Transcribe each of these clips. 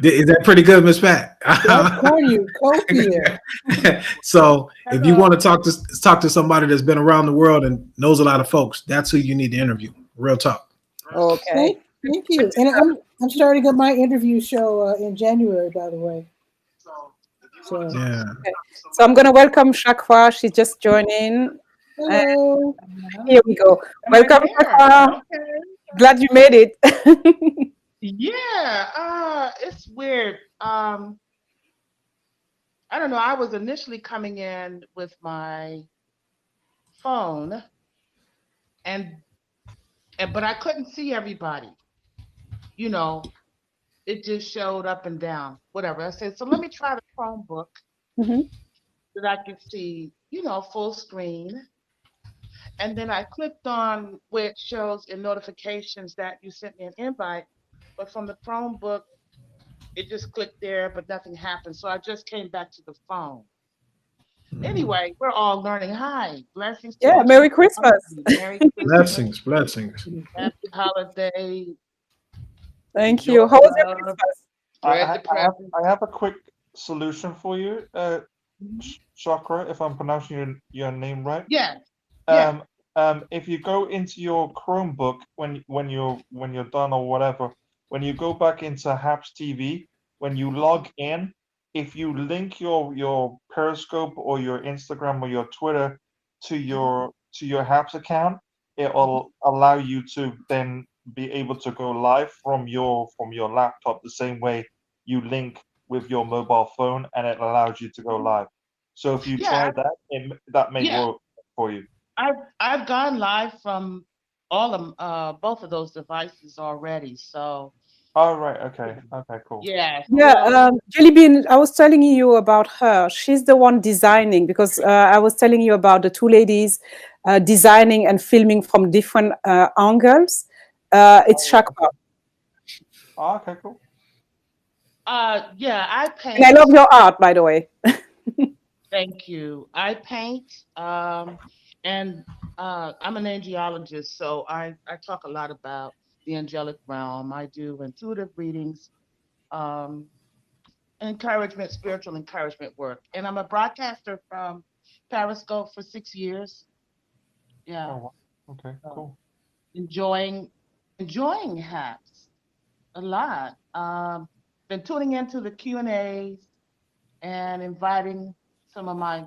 Is that pretty good, Miss Pat? That's cornucopia. So if you want to talk to somebody that's been around the world and knows a lot of folks, that's who you need to interview. Real talk. Okay. Thank you. And I'm starting up my interview show in January, by the way. So Yeah. Okay. So I'm going to welcome Shakwa. She's just joining. hello. Here we go. Am I Welcome, there? Shakwa. Okay. Glad you made it. Yeah, it's weird. I don't know. I was initially coming in with my phone and but I couldn't see everybody. You know, it just showed up and down, whatever. I said, so let me try the Chromebook Mhm. that I could see, full screen. And then I clicked on where it shows in notifications that you sent me an invite, but from the Chromebook, it just clicked there, but nothing happened. So I just came back to the phone. Anyway, we're all learning. Hi, blessings to Yeah, each Merry and every one Christmas. of you. Merry Christmas, Blessings. happy holiday, Thank enjoy you. How was your love, Christmas? spread the present. I have a quick solution for you, Mhm. Chakra, if I'm pronouncing your name right. Yes, yes. If you go into your Chromebook when you're done or whatever, when you go back into Haps TV, when you log in, if you link your Periscope or your Instagram or your Twitter to your Haps account, Mhm. it'll allow you to then be able to go live from your laptop the same way you link with your mobile phone, and it allows you to go live. So if you Yeah, try that, that may yeah. work for you. I've gone live from all of both of those devices already. So Oh, right. Okay. Okay, cool. yeah, Yeah, Jelly Bean, I was telling you about her. She's the one designing because I was telling you about the two ladies designing and filming from different angles. It's Oh, right. Shakwa. Oh, okay, cool. yeah, I And I love paint. your art, by the way. Thank you. I paint, and I'm an angelologist, so I talk a lot about the angelic realm. I do intuitive readings, um, encouragement, spiritual encouragement work, and I'm a broadcaster from Periscope for 6 years. Yeah, Oh, wow. Okay, so cool. enjoying enjoying hacks a lot. Been tuning into the Q&As and inviting some of my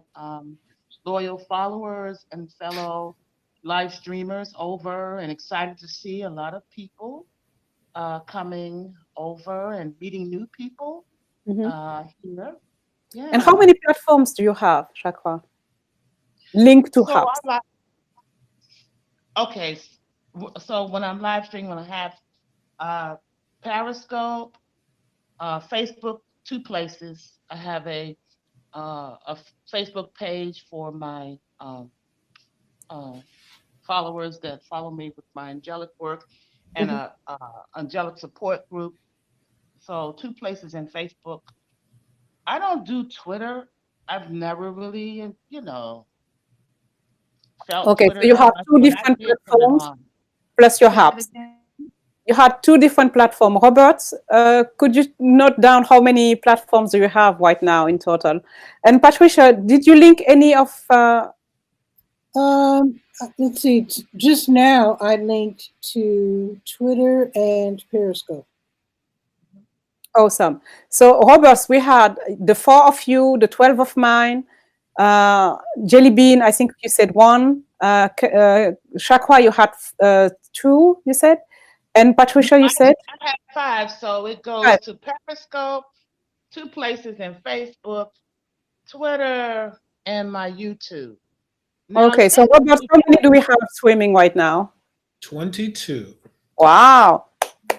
loyal followers and fellow live streamers over, and excited to see a lot of people coming over and meeting new people Mhm. here. And how Yeah. many platforms do you have, Shakwa? Link to So Hubs. okay. So when I'm live streaming, I have uh, Periscope, Facebook, two places. I have a Facebook page for my uh, followers that follow me with my angelic work, and Mhm. a angelic support group. So two places in Facebook. I don't do Twitter. I've never really, felt Okay, so Twitter you that have much, two but I different did turn it platforms on. plus your Say that Hubs. again. You had two different platforms. Robert, could you note down how many platforms do you have right now in total? And Patricia, did you link any of? Let's see. Just now, I linked to Twitter and Periscope. Awesome. So, Robert, we had the 4 of you, the 12 of mine, Jelly Bean, I think you said 1. Shakwa, you had 2, you said. And No, Patricia, you said I have five, so it goes 5. to Periscope, two places in Facebook, Twitter, and my YouTube. Now, is Okay, so that Robert, is how many that do we have swimming right now? 22. Wow.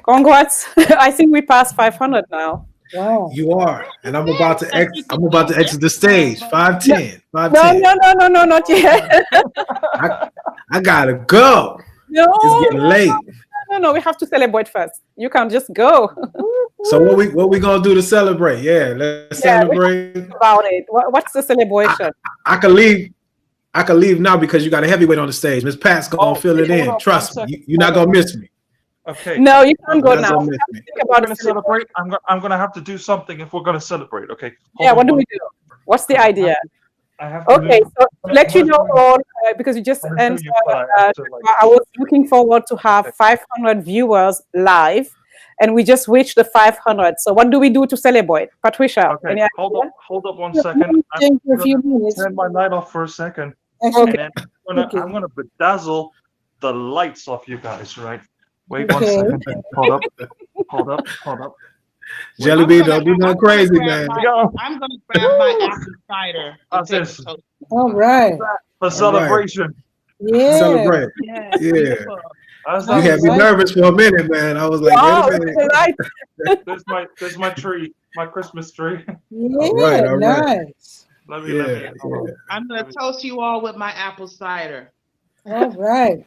Congrats. I think we passed 500 now. Wow. You are. And that you could I'm about to do exit the Instagram, stage. but 510. No, 510. no, no, no, no, not yet. I, I gotta go. No, It's getting no, late. no, no. We have to celebrate first. You can't just go. So what we gonna do to celebrate? Yeah, let's Yeah, we have to celebrate. think about it. What's the I, celebration? I can leave. I can leave now because you got a heavyweight on the stage. Miss Pat's gonna Oh, fill it hold in. up one Trust me. second. You're not Hold gonna on. miss me. Okay. No, you can't go That's now. what We makes have to me. think We're about going the to celebrate. I'm going to have to do something if we're going to celebrate. Okay. Yeah, Hold what on do one- we do? What's the idea? I have to Okay, move. so to let you I'm know gonna- all, because you just I'm gonna show answered, you what I have to, like- I was looking forward to have Okay. 500 viewers live, and we just reached the 500. So what do we do to celebrate? Patricia, Okay. any Hold idea? up. Hold up 1 second. I'm Staying for a few gonna minutes. turn my light off for a second, Actually, and then Okay. I'm gonna bedazzle the lights off you guys. Right. Wait 1 Okay. second. Hold up. Hold up. Hold up. Jelly I'm Bean, gonna- don't do I'm nothing gonna crazy, grab man. my- Go. I'm gonna grab my apple cider. How's and this? take a toast. All right. For celebration. Yeah. Celebrate. Yes, Yeah. beautiful. How's I You that? had me like nervous for a minute, man. I was like, Wow, wait a look minute. at the light. There's my tree, my Christmas tree. Yeah, All right. nice. Let Yeah, me. Hold on. yeah. I'm gonna toast you all with my apple cider. All right.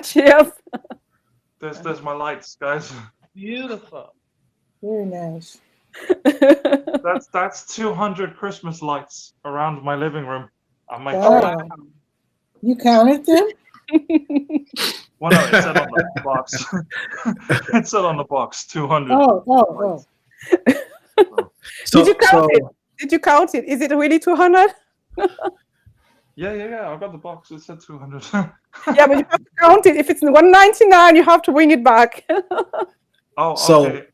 Cheers. There's my lights, guys. Beautiful. Very nice. That's 200 Christmas lights around my living room on my Wow. tree. You counted them? Well, no, it said on the box. It said on the box 200. Oh. So, Did you count so it? Did you count it? Is it really 200? Yeah. I got the box. It said 200. Yeah, but you have to count it. If it's 199, you have to bring it back. Oh, So- okay.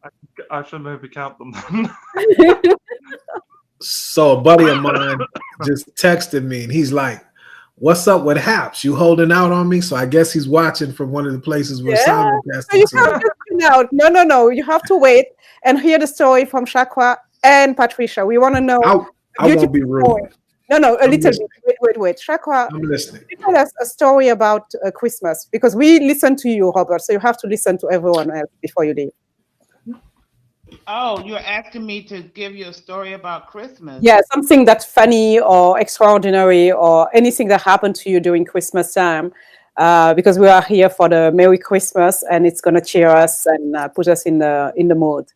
I should maybe count them then. so a buddy of mine just texted me and he's like, "What's up with Haps? You holding out on me?" So I guess he's watching from one of the places we're Yeah. simulcasting So you to. can't just find out. No. You have to wait and hear the story from Shakwa and Patricia. We want to know. I won't be rude. story. No, a I'm little listening. bit. Wait. Shakwa, I'm listening. tell us a story about Christmas, because we listen to you, Robert. So you have to listen to everyone else before you leave. Oh, you're asking me to give you a story about Christmas? Yeah, something that's funny or extraordinary or anything that happened to you during Christmas time, because we are here for the Merry Christmas and it's going to cheer us and put us in the mood.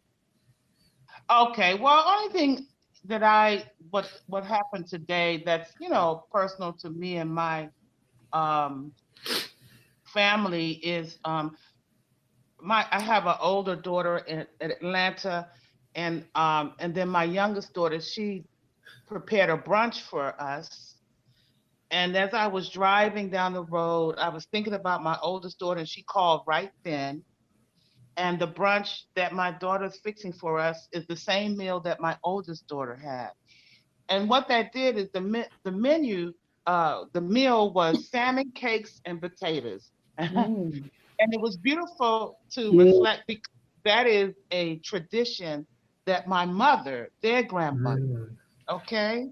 Okay. Well, only thing that what happened today that's personal to me and my family is I have an older daughter in Atlanta, and then my youngest daughter, she prepared a brunch for us. And as I was driving down the road, I was thinking about my oldest daughter, and she called right then. And the brunch that my daughter's fixing for us is the same meal that my oldest daughter had. And what that did is the menu, the meal was salmon, cakes, and potatoes. Mm. And it was beautiful to Mm. reflect, because that is a tradition that my mother, their grandmother, Mm. okay?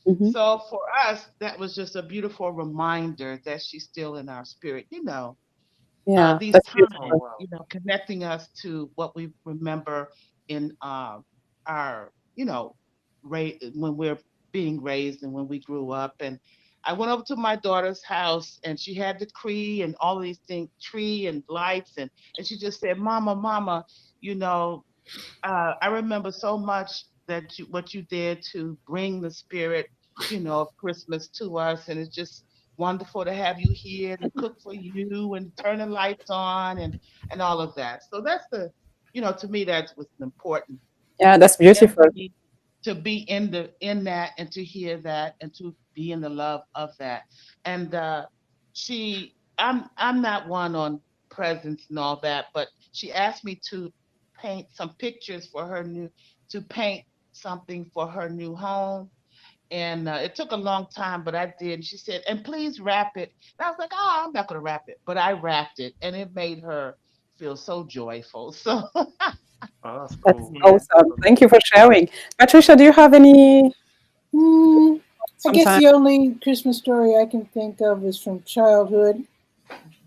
Mhm. So for us, that was just a beautiful reminder that she's still in our spirit, Yeah, these that's times, beautiful. connecting us to what we remember in our, when we're being raised and when we grew up. And I went over to my daughter's house, and she had the tree and all of these things, tree and lights, and she just said, Mama, I remember so much that what you did to bring the spirit, of Christmas to us, and it's just wonderful to have you here to cook for you and turn the lights on and all of that. So that's to me, that's what's important. Yeah, that's beautiful. To be in that and to hear that and to be in the love of that. And I'm not one on presents and all that, but she asked me to paint some pictures for to paint something for her new home. And it took a long time, but I did. And she said, and please wrap it. And I was like, oh, I'm not going to wrap it. But I wrapped it, and it made her feel so joyful. So Oh, that's That's cool. Yeah. awesome. Thank you for sharing. Patricia, do you have any? I guess Sometime. the only Christmas story I can think of is from childhood.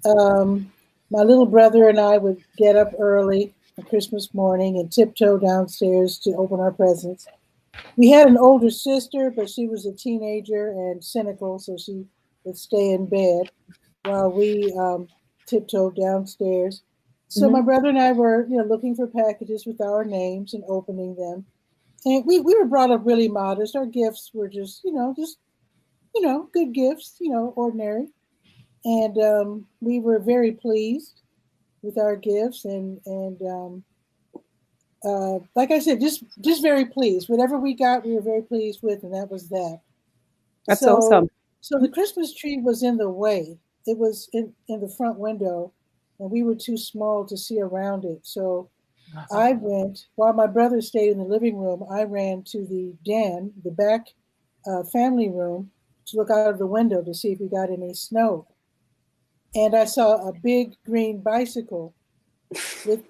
My little brother and I would get up early on Christmas morning and tiptoe downstairs to open our presents. We had an older sister, but she was a teenager and cynical, so she would stay in bed while we tiptoed downstairs. So my brother and I were, looking for packages with our names and opening them. And we were brought up really modest. Our gifts were just good gifts, ordinary. And we were very pleased with our gifts, and like I said, just very pleased. Whatever we got, we were very pleased with, and that was that. That's so, awesome. So the Christmas tree was in the way. It was in the front window, and we were too small to see around it. So I went, while my brother stayed in the living room, I ran to the den, the back family room, to look out of the window to see if we got any snow. And I saw a big green bicycle with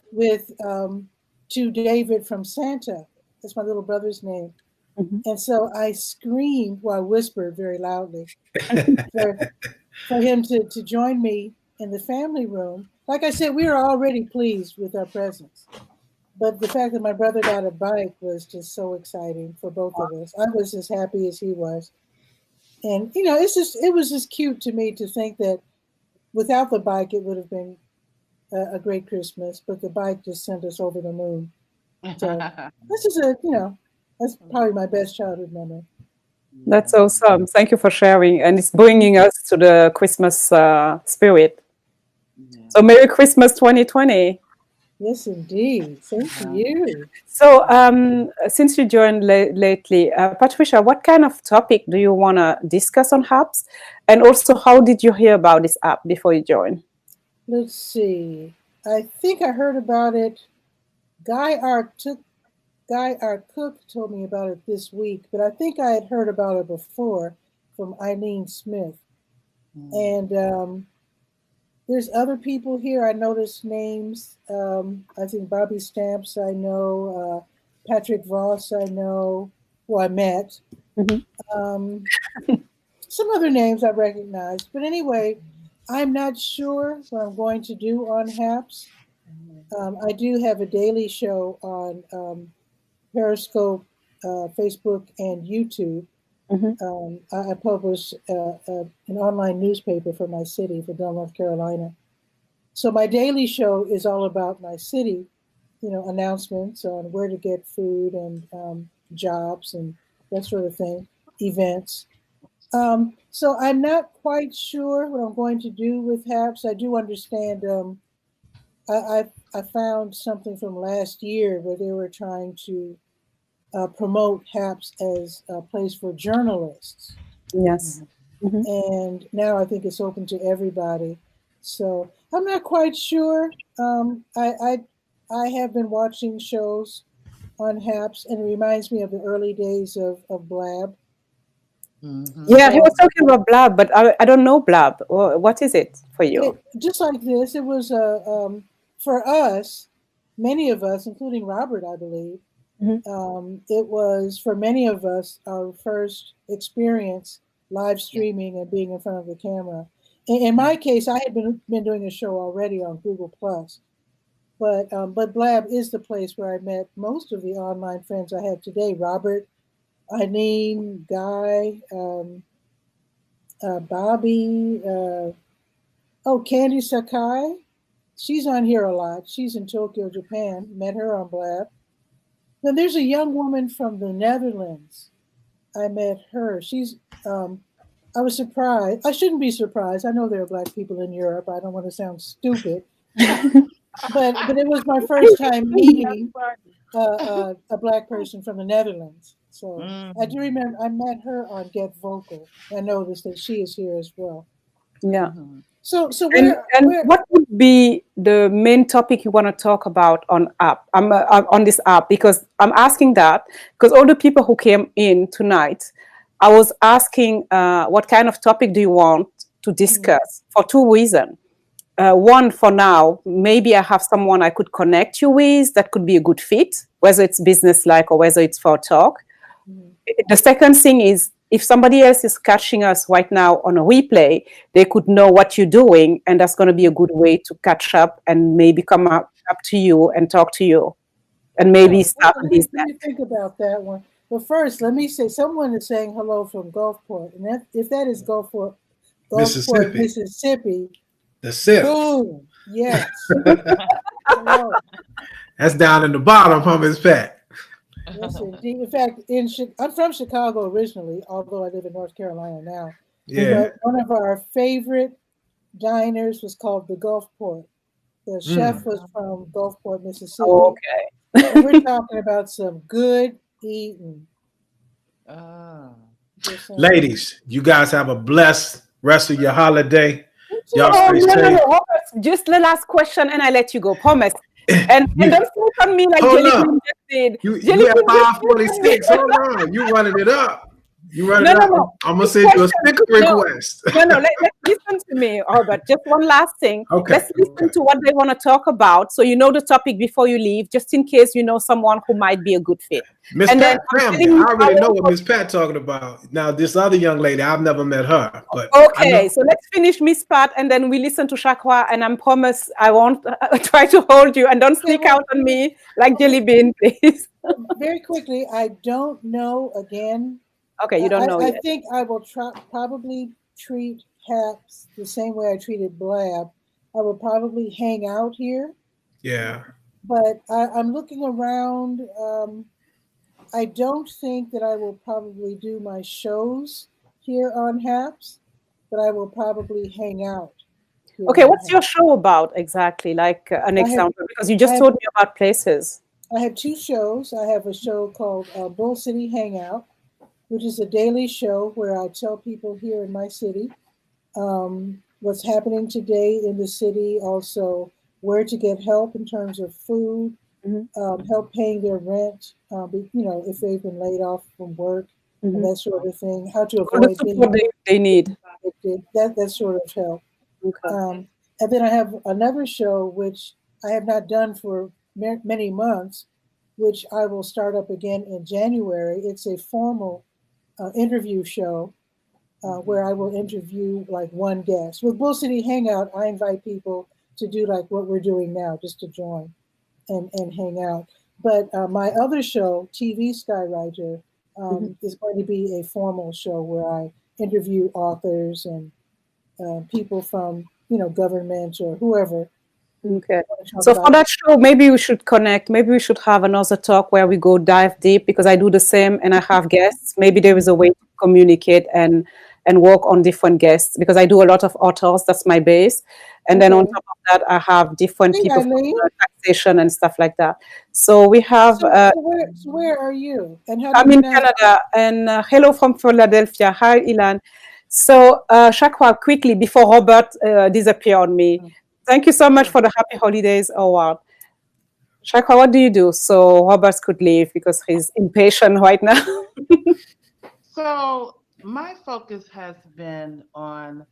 to David from Santa. That's my little brother's name. Mm-hmm. And so I screamed, well, I whispered very loudly for him to join me in the family room. Like I said, we were already pleased with our presents. But the fact that my brother got a bike was just so exciting for both of us. I was as happy as he was. And, you know, it was just cute to me to think that without the bike, it would have been a great Christmas, but the bike just sent us over the moon. So this is that's probably my best childhood memory. That's awesome. Thank you for sharing. And it's bringing us to the Christmas spirit. So Merry Christmas 2020. Yes, indeed. Same to you. So since you joined lately, Patricia, what kind of topic do you want to discuss on HAPS? And also, how did you hear about this app before you joined? Let's see. I think I heard about it. Guy R. Cook told me about it this week, but I think I had heard about it before from Eileen Smith. And there's other people here. I noticed names. I think Bobby Stamps I know. Patrick Voss I know, who I met. Mm-hmm. Some other names I recognize. But anyway, I'm not sure what I'm going to do on HAPS. I do have a daily show on Periscope, Facebook, and YouTube. Mm-hmm. I publish an online newspaper for my city, for Durham, North Carolina. So my daily show is all about my city, announcements on where to get food and jobs and that sort of thing, events. So I'm not quite sure what I'm going to do with HAPS. I do understand. I found something from last year where they were trying to promote HAPS as a place for journalists. Yes. Mm-hmm. And now I think it's open to everybody. So I'm not quite sure. I have been watching shows on HAPS, and it reminds me of the early days of Blab. Mm-hmm. Yeah, he was talking about Blab, but I don't know Blab. What is it for you? Just like this, it was for us, many of us, including Robert, I believe. Mm-hmm. It was for many of us our first experience live streaming and being in front of the camera. In my case, I had been doing a show already on Google Plus, but Blab is the place where I met most of the online friends I have today. Robert, Eileen, Guy, Bobby, Candy Sakai. She's on here a lot. She's in Tokyo, Japan. Met her on Blab. Then there's a young woman from the Netherlands. I met her. She's, I was surprised. I shouldn't be surprised. I know there are Black people in Europe. I don't want to sound stupid. but it was my first time meeting a Black person from the Netherlands. So I do remember I met her on Get Vocal. I noticed that she is here as well. Yeah. So what would be the main topic you want to talk about on on this app? Because I'm asking that because all the people who came in tonight, I was asking what kind of topic do you want to discuss for two reasons. One, for now, maybe I have someone I could connect you with that could be a good fit, whether it's business-like or whether it's for talk. The second thing is, if somebody else is catching us right now on a replay, they could know what you're doing, and that's going to be a good way to catch up and maybe come up to you and talk to you, and maybe start a business. Let me think about that one. But first, let me say, someone is saying hello from Gulfport, and if that is Gulfport, Mississippi. The SIP. Boom. Yes. That's down in the bottom, huh, Ms. Pat? Yes, indeed. In fact, I'm from Chicago originally, although I live in North Carolina now. Yeah. But one of our favorite diners was called the Gulfport. The chef was from Gulfport, Mississippi. Oh, okay. And we're talking about some good eating. Just saying. Ladies, you guys have a blessed rest of your holiday. Y'all Oh, stay no, safe. Robert, just the last question and I let you go. Promise. And don't sleep on me like Hold Jelly up. Bean just did. You Jelly at Bean just 546. Hold on. You running it up. You running No, it no, up. no. I'm going to send you a sticker No. request. No, let's listen to me, Robert. Just one last thing. Okay, Let's listen okay. to what they want to talk about so you know the topic before you leave, just in case you know someone who might be a good fit. Miss And then Pat I'm family. telling I you already how- know what Miss Pat talking about. Now, this other young lady, I've never met her. But Okay, so let's finish Miss Pat and then we listen to Shakwa, and I promise I won't try to hold you and don't sneak out on me like Jelly Bean, please. Very quickly, I don't know again. Okay, you don't know I yet. think I will probably treat HAPS the same way I treated Blab. I will probably hang out here, yeah. but I'm looking around. I don't think that I will probably do my shows here on HAPS, but I will probably hang out. here Okay, on what's your HAPS. show about exactly? Like an example, because you just told me about places. I have two shows. I have a show called Bull City Hangout, which is a daily show where I tell people here in my city what's happening today in the city, also where to get help in terms of food, help paying their rent, if they've been laid off from work, and that sort of thing, how to All the avoid being support they need. addicted, that sort of help. Okay. And then I have another show, which I have not done for many months, which I will start up again in January. It's a formal interview show where I will interview like one guest. With Bull City Hangout, I invite people to do like what we're doing now, just to join and hang out. But my other show, TV Skywriter, is going to be a formal show where I interview authors and people from, government or whoever. Okay. So for that show, maybe we should connect. Maybe we should have another talk where we go dive deep, because I do the same and I have guests. Maybe there is a way to communicate and work on different guests, because I do a lot of authors. That's my base. And then on top of that, I have different people from taxation and stuff like that. So we have... So where are you? And how I'm in Canada. And hello from Philadelphia. Hi, Ilan. So Shakwa, quickly, before Robert disappear on me. Thank you so much for the Happy Holidays award. Shakwa, what do you do so Robert could leave, because he's impatient right now? So my focus has been on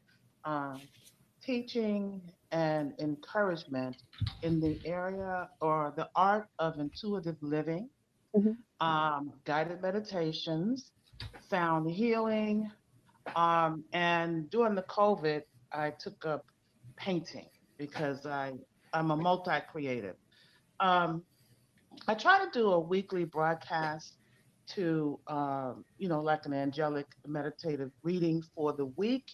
teaching and encouragement in the area or the art of intuitive living, guided meditations, sound healing, and during the COVID, I took up painting because I'm a multi-creative. I try to do a weekly broadcast to, like an angelic meditative reading for the week.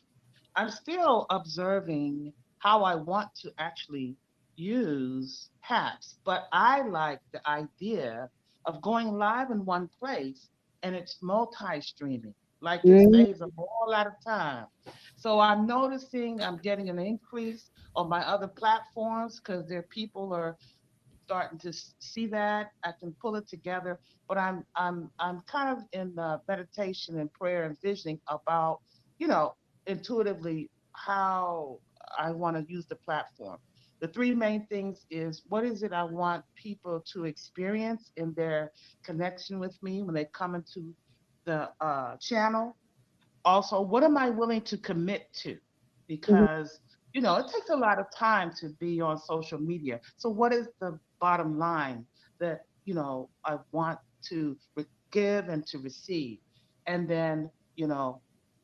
I'm still observing how I want to actually use HAPS, but I like the idea of going live in one place and it's multi-streaming. Like it saves a whole lot of time. So I'm noticing I'm getting an increase on my other platforms because their people are starting to see that. I can pull it together, but I'm kind of in the meditation and prayer and visioning about, intuitively how I want to use the platform. The three main things is, what is it I want people to experience in their connection with me when they come into the channel? Also, what am I willing to commit to? Because, it takes a lot of time to be on social media. So what is the bottom line that, I want to give and to receive? And then,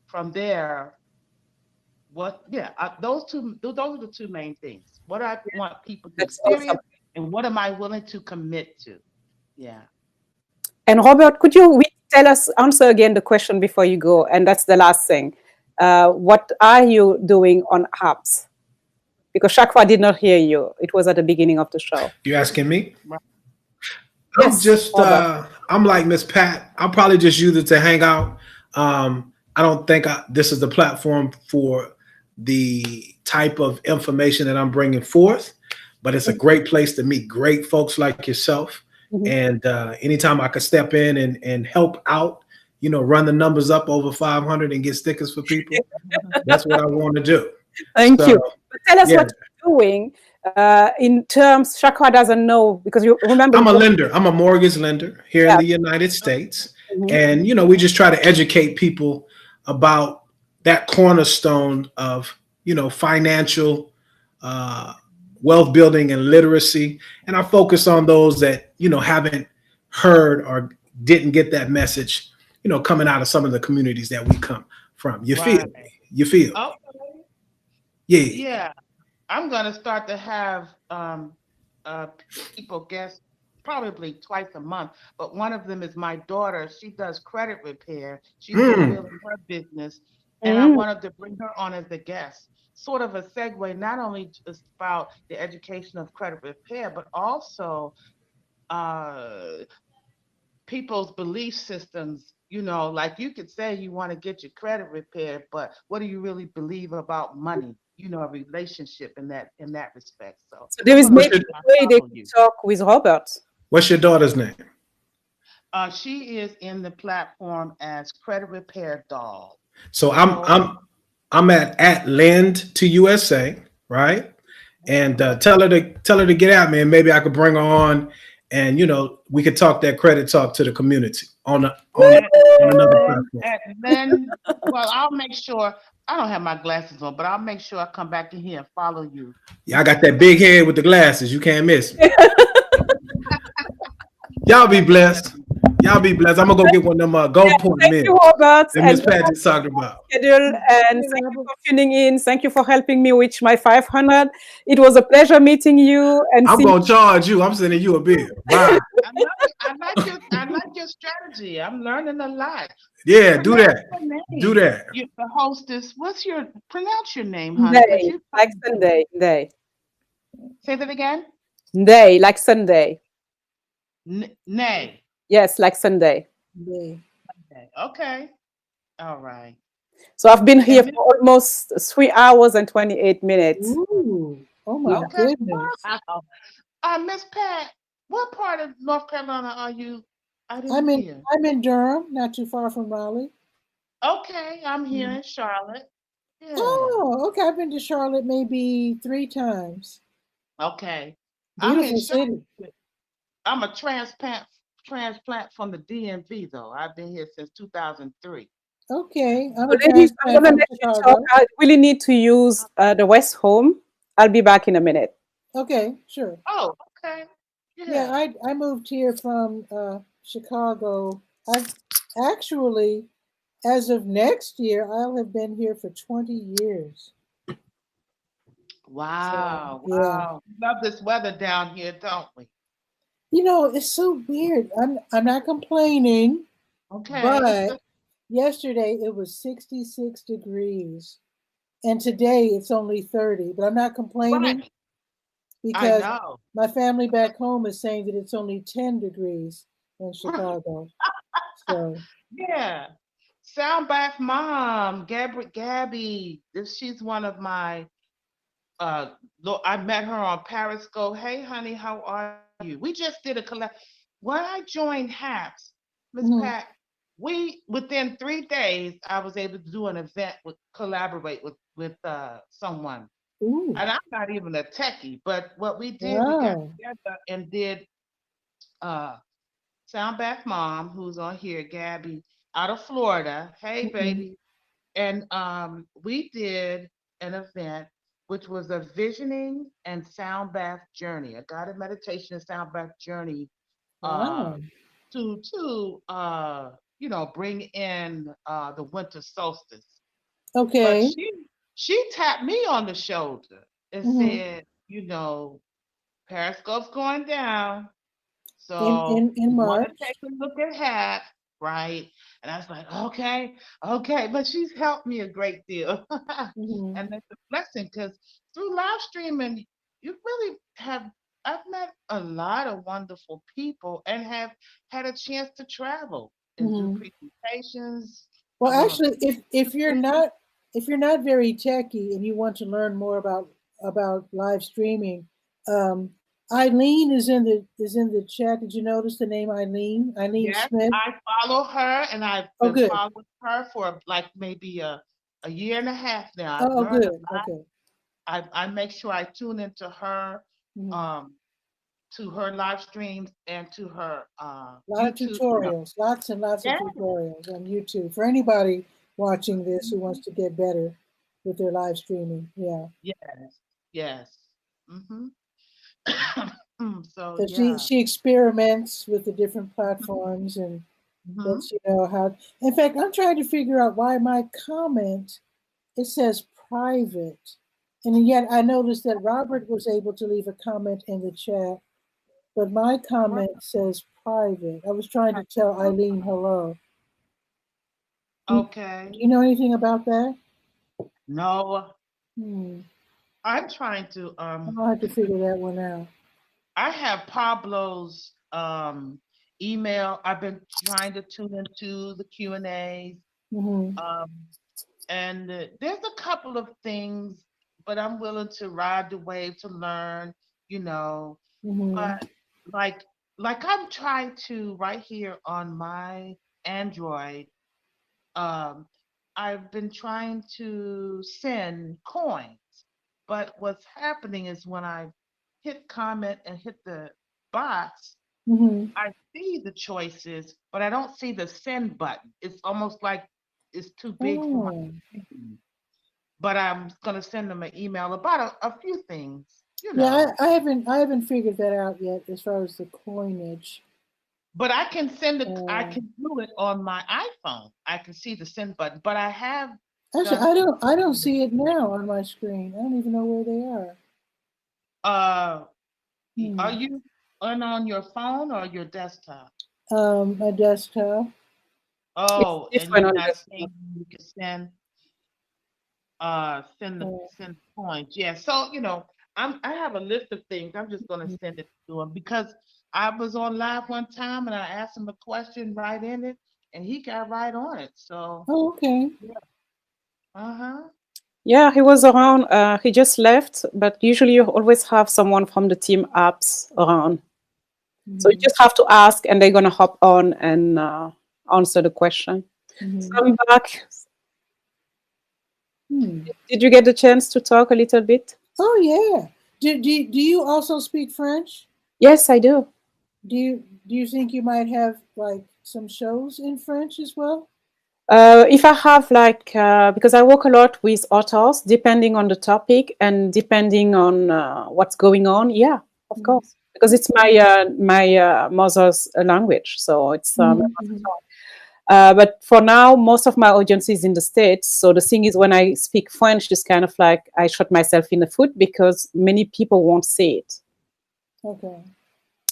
from there, those are the two main things. What I want people to experience and what am I willing to commit to? Yeah. And Robert, could you answer again the question before you go? And that's the last thing. What are you doing on HAPS? Because Shakwa did not hear you. It was at the beginning of the show. You asking me? Yes, I'm like Miss Pat. I'll probably just use it to hang out. I don't think this is the platform for the type of information that I'm bringing forth. but it's a great place to meet great folks like yourself. Mhm. And anytime I could step in and help out, you know, run the numbers up over 500 and get stickers for people, that's what I want to do. Thank So, you. But tell us yeah. what you're doing in terms. Shakwa doesn't know because you remember. I'm a lender. I'm a mortgage lender here in Yeah. the United States. Mhm. And, you know, we just try to educate people about that cornerstone of, you know, financial wealth building and literacy. And I focus on those that, you know, haven't heard or didn't get that message, you know, coming out of some of the communities that we come from. You feel Right. me? You feel? Okay. Yeah. Yeah. I'm gonna start to have people guest probably twice a month, but one of them is my daughter. She does credit repair. She's been building her business, and I Mm. wanted to bring her on as a guest. Sort of a segue, not only just about the education of credit repair, but also uh, people's belief systems. You know, like you could say you want to get your credit repaired, but what do you really believe about money? You know, a relationship in that respect. So So there I'm is gonna maybe make a sure way I they follow could you. talk with Robert. What's your daughter's name? She is in the platform as Credit Repair Doll. So So I'm at Lend to USA, right? And tell her to get at me, and maybe I could bring her on, and you know we could talk that credit talk to the community on another platform. then, well, I'll make sure. I don't have my glasses on, but I'll make sure I come back in here and follow you. Yeah, I got that big head with the glasses. You can't miss me. Y'all be blessed. Y'all be blessed. I'm gonna go get one of them Gold Point Thank you, meals Robert. that Miss And Pat just talked about. schedule, and thank you for tuning in. Thank you for helping me reach my 500. It was a pleasure meeting you. And I'm see gonna charge you. I'm sending you a bill. Bye. I like your strategy. I'm learning a lot. Yeah, do Pronounce that. your name. Do that. You, the hostess. Pronounce your name, honey? 'Cause Day, you like Sunday. Day. say that again. Day, like Sunday. Nay. Yes, like Sunday. Yeah. Okay. All right. So I've been here And for almost 3 hours and 28 minutes. Ooh. Oh my okay. goodness. Wow. Miss Pat, what part of North Carolina are you? I didn't I'm in hear. I'm in Durham, not too far from Raleigh. Okay, I'm here in Charlotte. Yeah. Oh, okay. I've been to Charlotte maybe 3 times. Okay. I'm in Beautiful Charlotte. city. I'm a transplant from the DMV though. I've been here since 2003. Okay. I'm So a ladies, I'm transplant gonna from let you talk. Chicago. I really need to use the West Home. I'll be back in a minute. Okay, sure. Oh, okay. Yeah, I moved here from Chicago. I've actually, as of next year, I'll have been here for 20 years. Wow. Yeah. Wow. Love this weather down here, don't we? You know, it's so weird. I'm not complaining, Okay. but yesterday it was 66 degrees, and today it's only 30. But I'm not complaining Right. I because know. my family back home is saying that it's only 10 degrees in Chicago. So, Yeah. Soundbath mom, Gabby. She's one of my I met her on Periscope. Hey honey, how are you? We just did a collab. When I joined HAPS, Miss mhm. Pat, we within 3 days I was able to do an event with collaborate with someone. Ooh, And I'm not even a techie, but what we did, we got wow. together and did uh Soundbath Mom, who's on here, Gabby, out of Florida. Hey, Mhm. baby. And we did an event which was a visioning and sound bath journey, a guided meditation and sound bath journey uh, Wow. to bring in the winter solstice. But Okay. she tapped me on the shoulder and Mhm. said, Periscope's going down. In So in in you want to March. take a look at HAP, right? And I was like, okay. But she's helped me a great deal. Mhm. And that's a blessing because through live streaming, you really have, I've met a lot of wonderful people and have had a chance to travel and do Mhm. presentations. Well, I'm on actually, if you're not very techy and you want to learn more about live streaming, Eileen is in the chat. Did you notice the name Eileen? Eileen Yes, Smith. I follow her, and I've Oh, been good. following her for like maybe a year and a half now. I've Oh, learned good. a lot. Okay. I make sure I tune into her, Mhm. to her live streams and to her A lot of YouTube. tutorials, lots and lots of Yeah. tutorials on YouTube for anybody watching this who wants to get better with their live streaming. Yeah. Yes, yes. Mm-hmm. So So yeah. she experiments with the different platforms and Mm-hmm. lets you know how. In fact, I'm trying to figure out why my comment, it says private. And yet I noticed that Robert was able to leave a comment in the chat, but my comment says private. I was trying to tell Eileen hello. Okay. Do you know anything about that? No, Hmm. I'm trying to I'll have to figure that one out. I have Pablo's email. I've been trying to tune into the Q&As. Hmm. And there's a couple of things, but I'm willing to ride the wave to learn, you know. Hmm. But like I'm trying to right here on my Android, um, I've been trying to send coins, but what's happening is when I hit comment and hit the box, Hmm. I see the choices, but I don't see the send button. It's almost like it's too big for my Oh. screen. But I'm gonna send them an email about a few things, you Yeah, know. I haven't figured that out yet as far as the coinage. But I can send it. I Uh, can do it on my iPhone. I can see the send button. But I have Actually, done some. I don't see it now on my screen. I don't even know where they are. Are Hmm. you on your phone or your desktop? My desktop. It's Oh, and different you're on not the. seeing you can Uh, send the coins. Yeah. So I have a list of things. I'm just gonna mhm. send it to him because I was on live one time and I asked him a question right in it, and he got right on it. So Oh, okay. uh-huh. Yeah, he was around. He just left, but usually you always have someone from the team apps around. So you Hmm. just have to ask, and they're gonna hop on and answer the question. So Hmm. I'm back. Hmm. Did you get the chance to talk a little bit? Oh, yeah. Do you also speak French? Yes, I do. Do you think you might have like some shows in French as well? If I have because I work a lot with authors, depending on the topic and depending on what's going on, yeah, of Mhm. course, because it's my mother's language, so it's my Mhm. mother Mhm. tongue. But for now, most of my audience is in the States. So the thing is, when I speak French, it's kind of like I shot myself in the foot because many people won't say it. Okay.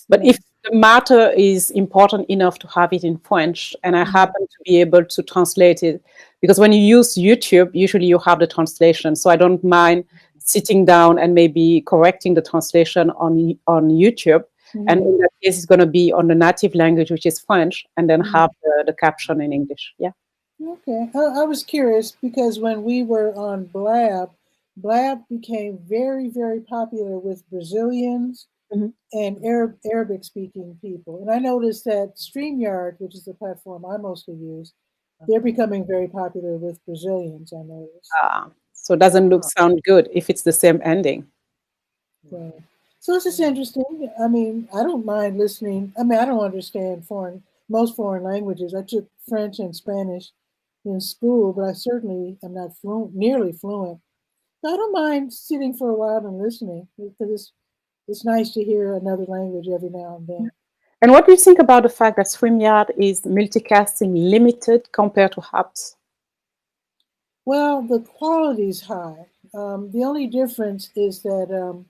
But Yeah. if the matter is important enough to have it in French, and I Mhm. happen to be able to translate it, because when you use YouTube, usually you have the translation. So I don't mind sitting down and maybe correcting the translation on YouTube. And Mhm. in that case, it's going to be on the native language, which is French, and then Mhm. have the caption in English. Yeah. Okay. I was curious because when we were on Blab, Blab became very, very popular with Brazilians Mhm. and Arabic speaking people. And I noticed that StreamYard, which is the platform I mostly use, they're becoming very popular with Brazilians, I noticed. So it doesn't sound good if it's the same ending. So it's just interesting. I mean, I don't mind listening. I mean, I don't understand most foreign languages. I took French and Spanish in school, but I certainly am not nearly fluent. So I don't mind sitting for a while and listening because it's nice to hear another language every now and then. And what do you think about the fact that StreamYard is multicasting limited compared to Hubs? Well, the quality's high. The only difference is that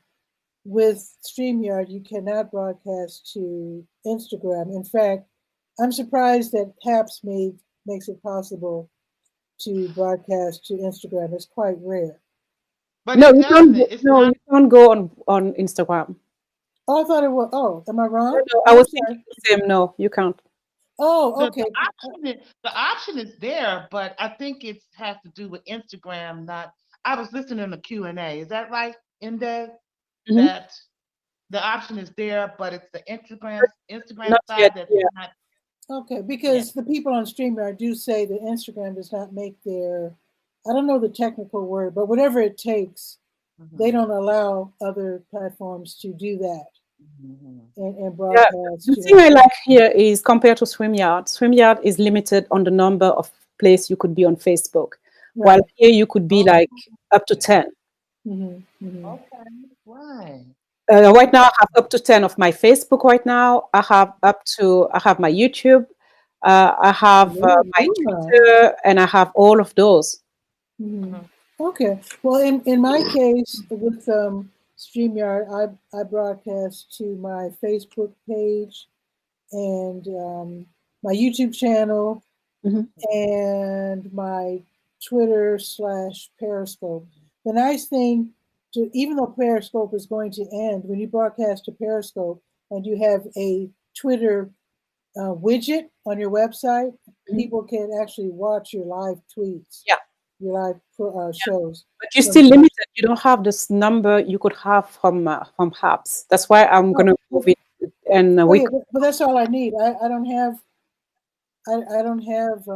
with StreamYard, you cannot broadcast to Instagram. In fact, I'm surprised that HAPS makes it possible to broadcast to Instagram. It's quite rare. But No, it you doesn't. can't. It's No, not. you can't go on Instagram. Oh, I thought it was. Oh, am I No, wrong? no, I Oh, I'm was thinking sorry. the same. No, you can't. Oh, the okay. the option is there, but I think it has to do with Instagram. Not. I was listening to Q&A. Is that right, Inde? Mhm. That the option is there, but it's the Instagram Not side yet, that's yeah. not. Okay, because the people on StreamYard do say that Instagram does not make their, I don't know the technical word, but whatever it takes, they don't allow other platforms to do that and broadcast. The thing I like here is compared to StreamYard, StreamYard is limited on the number of places you could be on Facebook, while here you could be like up to 10. Okay, right. Right now, I have up to 10 of my Facebook right now. I have my YouTube, I have my Twitter, and I have all of those. Okay. Well, in my case with StreamYard, I broadcast to my Facebook page and my YouTube channel and my Twitter/Periscope. The nice thing, even though Periscope is going to end, when you broadcast to Periscope and you have a Twitter widget on your website, people can actually watch your live tweets. Yeah. Your live shows. But you're still limited. You don't have this number you could have from Habs. That's why I'm going to move it. And but that's all I need. I don't have. I don't have.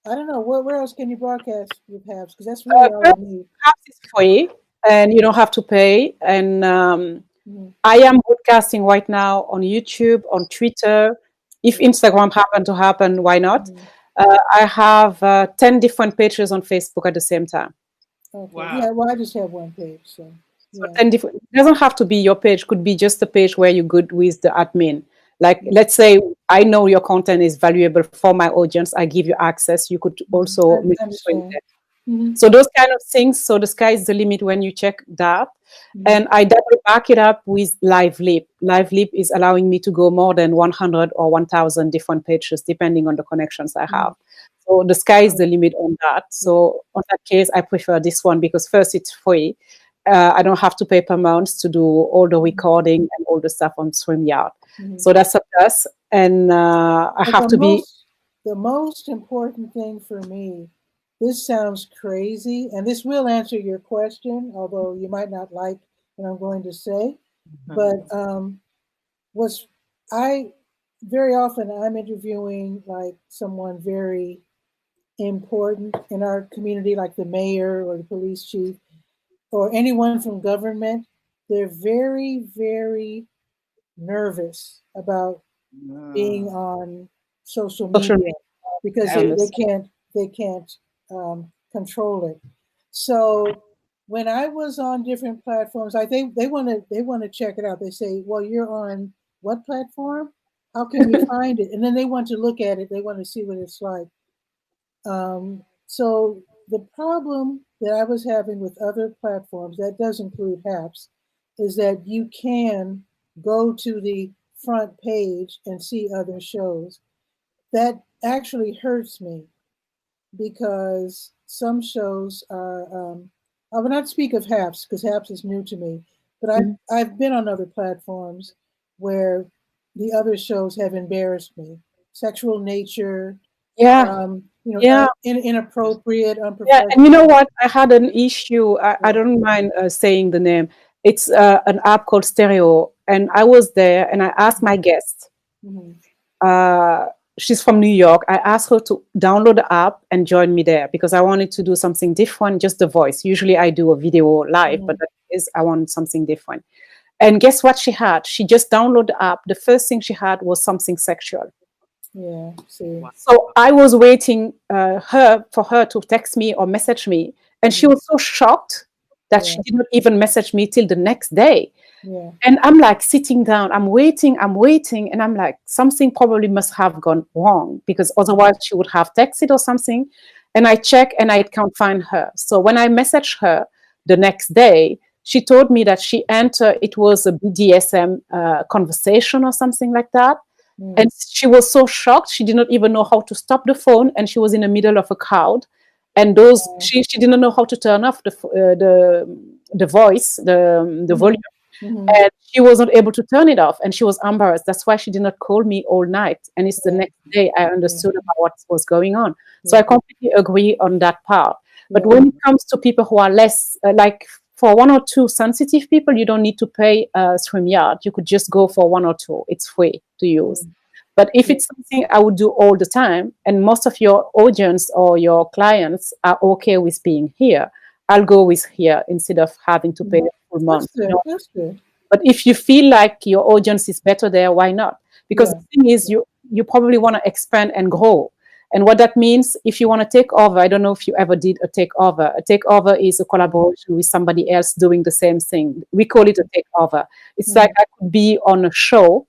I don't know where else can you broadcast with Habs, because that's really all I need. Habs is free, and you don't have to pay. And I am broadcasting right now on YouTube, on Twitter. If Instagram happen to happen, why not? I have 10 different pages on Facebook at the same time. Okay. Wow. Yeah, well, I just have one page. So 10 different. It doesn't have to be your page. Could be just a page where you're good with the admin. Like, let's say I know your content is valuable for my audience. I give you access. You could also make So those kind of things. So the sky is the limit when you check that. And I double back it up with LiveLeap. LiveLeap is allowing me to go more than 100 or 1,000 different pages, depending on the connections I have. So the sky is the limit on that. So on that case, I prefer this one because first, it's free. I don't have to pay per month to do all the recording and all the stuff on StreamYard. So that's a plus. And I have to be... The most important thing for me, this sounds crazy, and this will answer your question, although you might not like what I'm going to say. But very often I'm interviewing like someone very important in our community, like the mayor or the police chief or anyone from government. They're very, very nervous about being on social media because they can't control it. So when I was on different platforms, I think they want to check it out. They say, "Well, you're on what platform? How can you find it?" And then they want to look at it. They want to see what it's like. So the problem that I was having with other platforms, that does include Habs, is that you can go to the front page and see other shows. That actually hurts me because some shows are, I will not speak of Habs because Habs is new to me, but I've been on other platforms where the other shows have embarrassed me. Sexual nature, inappropriate, unprofessional. Yeah, and you know what? I had an issue. I don't mind saying the name. It's an app called Stereo, and I was there, and I asked my guest. She's from New York. I asked her to download the app and join me there because I wanted to do something different, just the voice. Usually I do a video live, but I wanted something different. And guess what she had? She just downloaded the app. The first thing she had was something sexual. Yeah. See. So I was waiting for her to text me or message me. And she was so shocked that she did not even message me till the next day. Yeah. And I'm like sitting down, I'm waiting. And I'm like, something probably must have gone wrong because otherwise she would have texted or something. And I check and I can't find her. So when I messaged her the next day, she told me that she entered, it was a BDSM conversation or something like that. And she was so shocked. She did not even know how to stop the phone. And she was in the middle of a crowd. And she didn't know how to turn off the voice, the volume. And she was not able to turn it off, and she was embarrassed. That's why she did not call me all night. And it's the next day I understood about what was going on. So I completely agree on that part. But when it comes to people who are less, like for 1 or 2 sensitive people, you don't need to pay StreamYard. You could just go for 1 or 2. It's free to use. But if it's something I would do all the time, and most of your audience or your clients are okay with being here, I'll go with here instead of having to pay a full month. That's good. You know? That's good. But if you feel like your audience is better there, why not? Because the thing is, you probably want to expand and grow. And what that means, if you want to take over, I don't know if you ever did a takeover. A takeover is a collaboration with somebody else doing the same thing. We call it a takeover. It's like I could be on a show.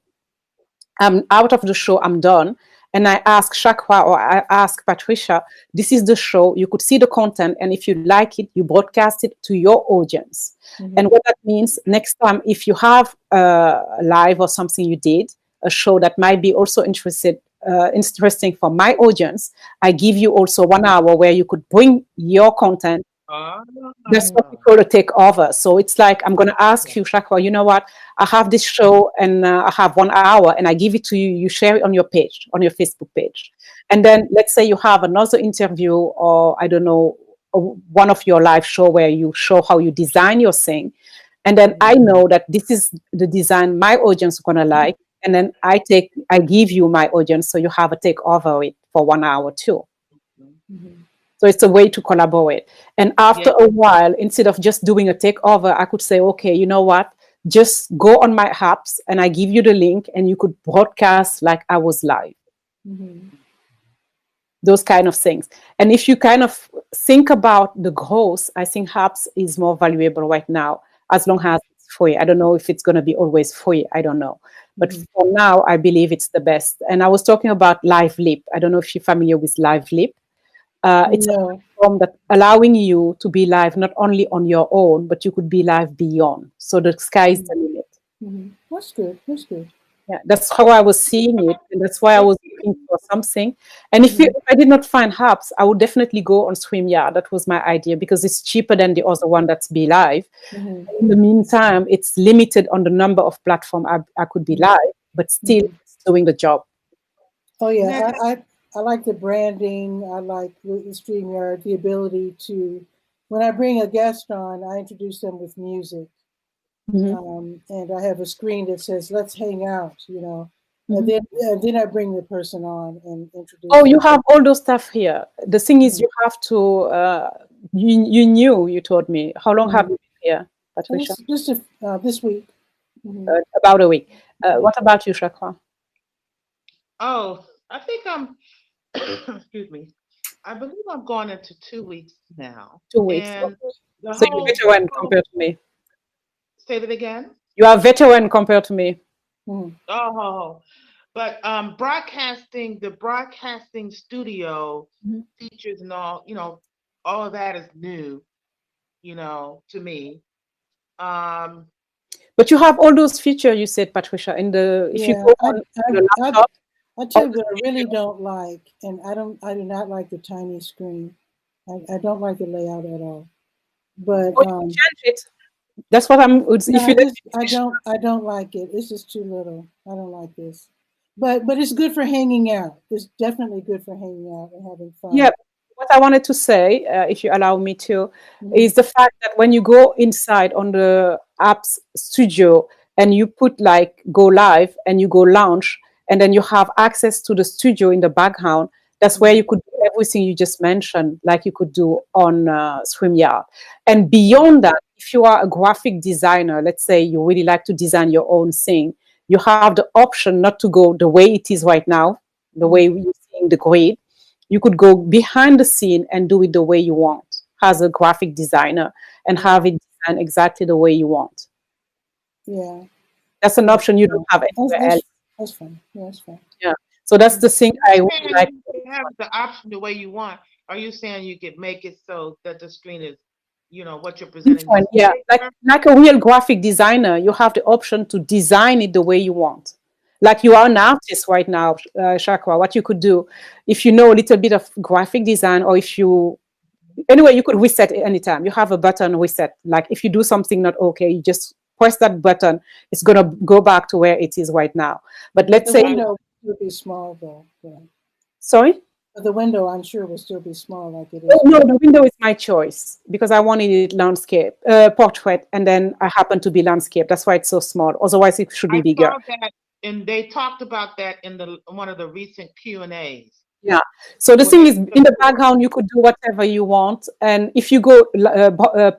I'm out of the show, I'm done. And I ask Shakwa or I ask Patricia, this is the show. You could see the content. And if you like it, you broadcast it to your audience. And what that means, next time, if you have a live or something you did, a show that might be also interesting for my audience, I give you also 1 hour where you could bring your content. That's what we call a takeover. So it's like, I'm going to ask you, Shakwa, you know what? I have this show and I have 1 hour and I give it to you. You share it on your page, on your Facebook page. And then let's say you have another interview or I don't know, one of your live show where you show how you design your thing. And then I know that this is the design my audience is going to like. And then I give you my audience. So you have a takeover it for 1 hour too. So it's a way to collaborate. And after a while, instead of just doing a takeover, I could say, okay, you know what? Just go on my apps and I give you the link and you could broadcast like I was live. Those kind of things. And if you kind of think about the growth, I think apps is more valuable right now, as long as it's free. I don't know if it's going to be always free. I don't know. But for now, I believe it's the best. And I was talking about LiveLip. I don't know if you're familiar with LiveLip. It's a platform that allowing you to be live not only on your own, but you could be live beyond. So the sky is the limit. That's good. That's good. Yeah, that's how I was seeing it, and that's why I was looking for something. And if I did not find hubs, I would definitely go on StreamYard. That was my idea because it's cheaper than the other one that's Be Live. In the meantime, it's limited on the number of platforms I could be live, but still it's doing the job. Oh yeah, I like the branding. I like the StreamYard, the ability to, when I bring a guest on, I introduce them with music. And I have a screen that says, let's hang out, you know. And then I bring the person on and introduce them. You have all those stuff here. The thing is, you have to, you told me. How long have you been here, Patricia? Just this week. About a week. What about you, Shakwa? Oh, I think I'm, excuse me. I believe I'm going into 2 weeks now. 2 weeks. And so you're veteran compared to me. Say that again? You are veteran compared to me. Oh, but the broadcasting studio features and all, you know, all of that is new, you know, to me. But you have all those features you said, Patricia, in the if you go on the laptop. I tell you what I really don't like, and I do not like the tiny screen. I don't like the layout at all. But you change it. That's what I'm. I don't like it. It's just too little. I don't like this. But it's good for hanging out. It's definitely good for hanging out and having fun. Yeah. What I wanted to say, if you allow me to, is the fact that when you go inside on the apps studio and you put like go live and you go launch and then you have access to the studio in the background, that's where you could do everything you just mentioned, like you could do on StreamYard. And beyond that, if you are a graphic designer, let's say you really like to design your own thing, you have the option not to go the way it is right now, the way you're seeing the grid. You could go behind the scene and do it the way you want as a graphic designer and have it designed exactly the way you want. Yeah. That's an option you don't have anywhere else. That's fine. Yeah, that's fine. Yeah. So that's the thing I would like. You have the option the way you want. Are you saying you could make it so that the screen is, you know, what you're presenting? Yeah, like a real graphic designer, you have the option to design it the way you want. Like you are an artist right now, Shakwa, what you could do, if you know a little bit of graphic design, or if you, anyway, you could reset it anytime. You have a button reset. Like if you do something not okay, you just press that button. It's going to go back to where it is right now. But let's say... The window would be small though. Yeah. Sorry? But the window, I'm sure, will still be small like it is. Oh, no, the window is my choice because I wanted it landscape, portrait, and then I happen to be landscape. That's why it's so small. Otherwise, it should be I bigger. saw that, and they talked about that in one of the recent Q&As. Yeah. So the Well, thing they- is, in the background, you could do whatever you want. And if you go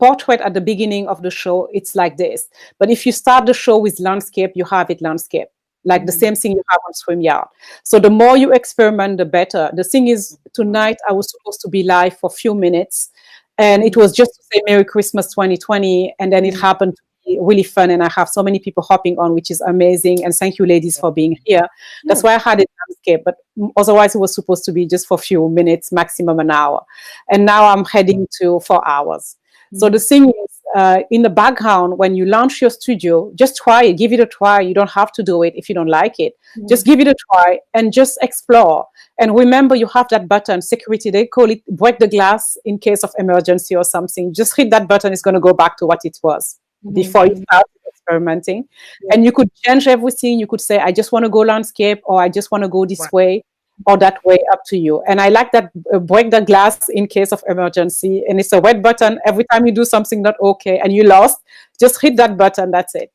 portrait at the beginning of the show, it's like this. But if you start the show with landscape, you have it landscape, like the same thing you have on StreamYard. So the more you experiment, the better. The thing is, tonight I was supposed to be live for a few minutes, and it was just to say Merry Christmas 2020, and then it happened to be really fun, and I have so many people hopping on, which is amazing. And thank you, ladies, for being here. That's why I had it landscape, but otherwise it was supposed to be just for a few minutes, maximum an hour. And now I'm heading to 4 hours. So the thing is, in the background, when you launch your studio, just try it, give it a try. You don't have to do it if you don't like it. Just give it a try and just explore. And remember, you have that button, security, they call it break the glass in case of emergency or something. Just hit that button, it's going to go back to what it was before you start experimenting. And you could change everything. You could say, I just want to go landscape, or I just want to go this way or that way, up to you. And I like that break the glass in case of emergency. And it's a red button. Every time you do something not okay and you lost, just hit that button. That's it.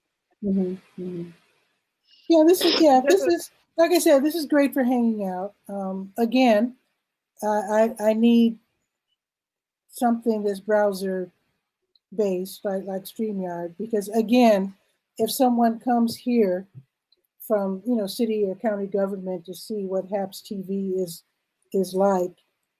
Yeah, this is like I said, this is great for hanging out. Again, I need something that's browser based, like StreamYard, because again, if someone comes here from city or county government to see what HAPS TV is like,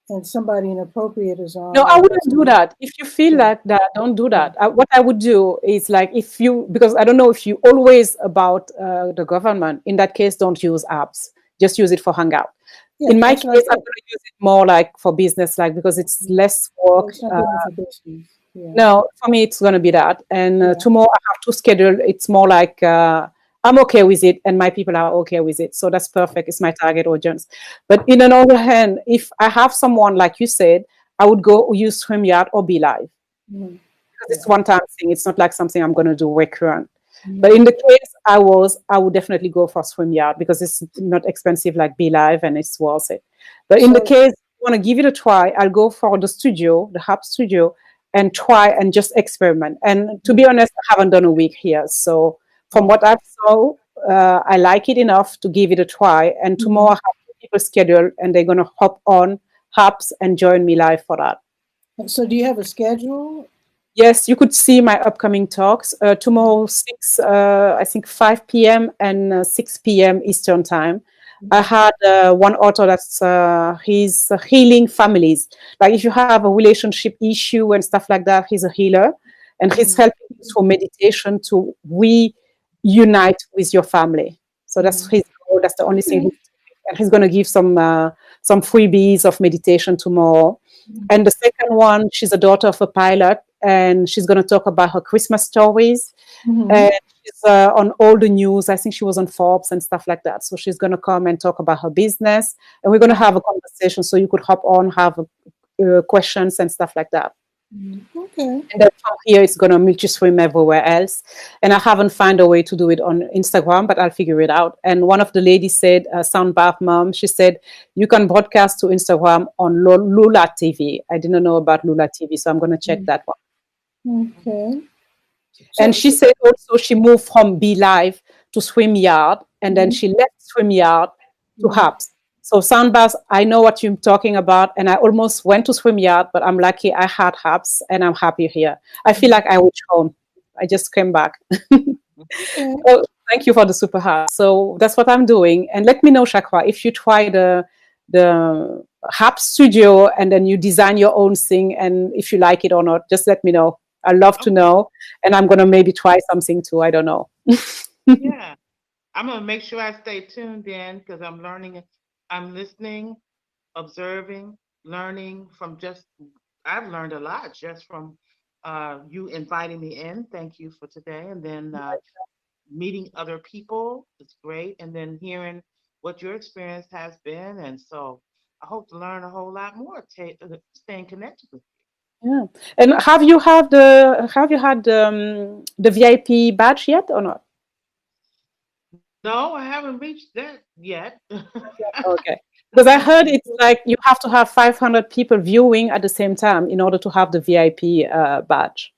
and somebody inappropriate is on. No, I wouldn't do that. If you feel that, don't do that. What I would do is like, because I don't know if you always about the government, in that case, don't use apps. Just use it for Hangout. In my case, I'm going to use it more like for business, like because it's less work. It's not good for business. Yeah. No, for me, it's going to be that. And tomorrow I have to schedule. It's more like I'm okay with it and my people are okay with it. So that's perfect. It's my target audience. But in another hand, if I have someone, like you said, I would go use StreamYard or Be Live. Because it's one-time thing. It's not like something I'm going to do recurrent. But in the case I would definitely go for StreamYard because it's not expensive like Be Live and it's worth it. But in the case you want to give it a try, I'll go for the studio, the HAP studio, and try and just experiment. And to be honest, I haven't done a week here. So from what I saw, I like it enough to give it a try. And tomorrow I have people scheduled and they're going to hop on HAPS and join me live for that. So do you have a schedule? Yes, you could see my upcoming talks. Tomorrow, 5 p.m. and 6 p.m. Eastern time. I had one author that's he's healing families. Like if you have a relationship issue and stuff like that, he's a healer. And he's helping you through meditation to reunite with your family. So that's his goal. That's the only thing. And he's going to give some freebies of meditation tomorrow. And the second one, she's a daughter of a pilot. And she's going to talk about her Christmas stories. And she's on all the news. I think she was on Forbes and stuff like that. So she's going to come and talk about her business. And we're going to have a conversation so you could hop on, have questions and stuff like that. Okay. And then from here, it's going to multi-stream everywhere else. And I haven't found a way to do it on Instagram, but I'll figure it out. And one of the ladies said, Soundbath Mom, she said, you can broadcast to Instagram on Lula TV. I didn't know about Lula TV, so I'm going to check that one. Okay. And she said also she moved from Be Live to StreamYard, and then she left StreamYard to HAPS. So Soundbath, I know what you're talking about, and I almost went to StreamYard, but I'm lucky I had HAPS, and I'm happy here. I feel like I was home. I just came back. So thank you for the super heart. So that's what I'm doing. And let me know, Shakwa, if you try the HAPS studio and then you design your own thing, and if you like it or not, just let me know. I'd love to know, and I'm going to maybe try something too. I don't know. Yeah, I'm going to make sure I stay tuned in because I'm learning. I'm listening, observing, learning from I've learned a lot just from you inviting me in. Thank you for today. And then meeting other people is great. And then hearing what your experience has been. And so I hope to learn a whole lot more, staying connected with you. Yeah. And have you had the VIP badge yet or not? No, I haven't reached that yet. Okay. Because I heard it's like you have to have 500 people viewing at the same time in order to have the VIP badge.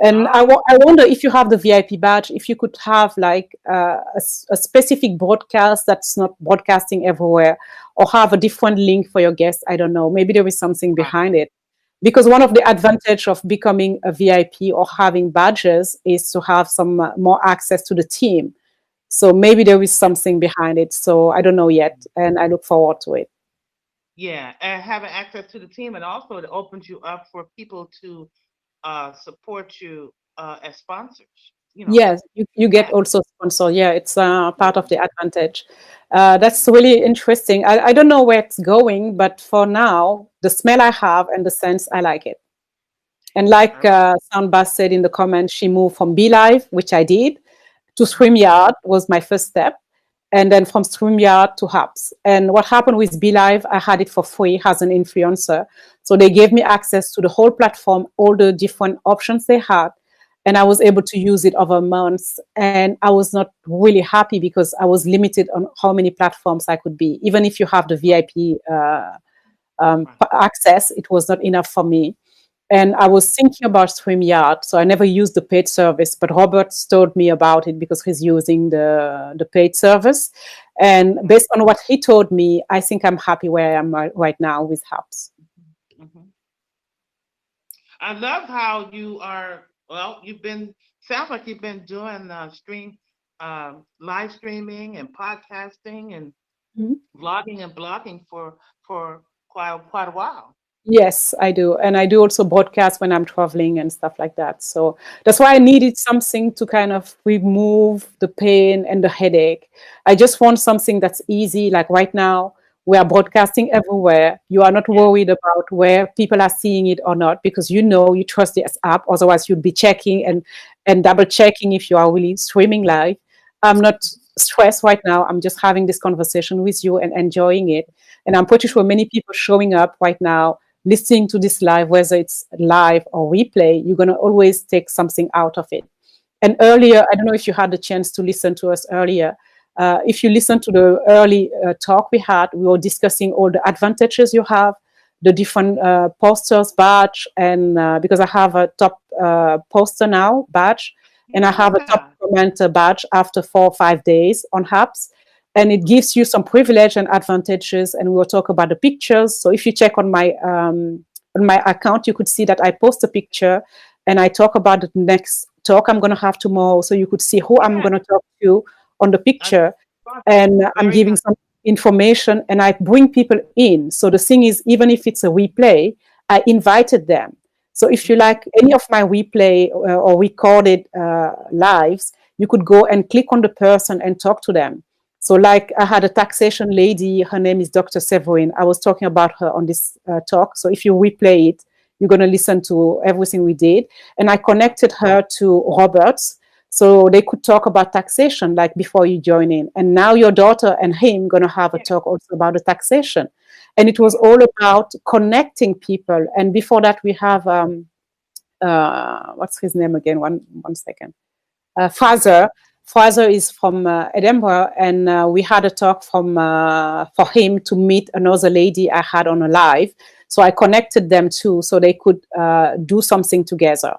And I wonder if you have the VIP badge, if you could have like a specific broadcast that's not broadcasting everywhere, or have a different link for your guests. I don't know. Maybe there is something behind it. Because one of the advantage of becoming a VIP or having badges is to have some more access to the team. So maybe there is something behind it. So I don't know yet, and I look forward to it. Yeah, and having access to the team, and also it opens you up for people to support you as sponsors. You know, Yes, you get yeah. also sponsor. Yeah, it's part of the advantage. That's really interesting. I don't know where it's going, but for now, the smell I have and the sense, I like it. And like Soundbass said in the comments, she moved from BeLive, which I did, to StreamYard was my first step. And then from StreamYard to Hubs. And what happened with BeLive, I had it for free as an influencer. So they gave me access to the whole platform, all the different options they had. And I was able to use it over months. And I was not really happy because I was limited on how many platforms I could be. Even if you have the VIP access, it was not enough for me. And I was thinking about StreamYard, so I never used the paid service, but Robert told me about it because he's using the paid service. And based on what he told me, I think I'm happy where I am right now with Hubs. I love how you are, well, sounds like you've been doing live streaming and podcasting and vlogging and blogging for quite a while. Yes, I do. And I do also broadcast when I'm traveling and stuff like that. So that's why I needed something to kind of remove the pain and the headache. I just want something that's easy. Like right now, we are broadcasting everywhere. You are not worried about where people are seeing it or not, because you trust this app. Otherwise, you'd be checking and double checking if you are really streaming live. I'm not stressed right now. I'm just having this conversation with you and enjoying it. And I'm pretty sure many people showing up right now listening to this live, whether it's live or replay, you're going to always take something out of it. And earlier, I don't know if you had the chance to listen to us earlier. If you listen to the early talk we had, we were discussing all the advantages you have, the different posters, badge, and because I have a top poster now, badge, and I have a top commenter badge after 4 or 5 days on Hubs. And it gives you some privilege and advantages. And we will talk about the pictures. So if you check on my account, you could see that I post a picture and I talk about the next talk I'm going to have tomorrow. So you could see who I'm going to talk to on the picture. And I'm giving some information and I bring people in. So the thing is, even if it's a replay, I invited them. So if you like any of my replay or recorded lives, you could go and click on the person and talk to them. So like I had a taxation lady, her name is Dr. Severin. I was talking about her on this talk. So if you replay it, you're going to listen to everything we did. And I connected her to Roberts. So they could talk about taxation like before you join in. And now your daughter and him going to have a talk also about the taxation. And it was all about connecting people. And before that, we have, what's his name again? One second. Fraser. Fraser is from Edinburgh, and we had a talk for him to meet another lady I had on a live. So I connected them too, so they could do something together.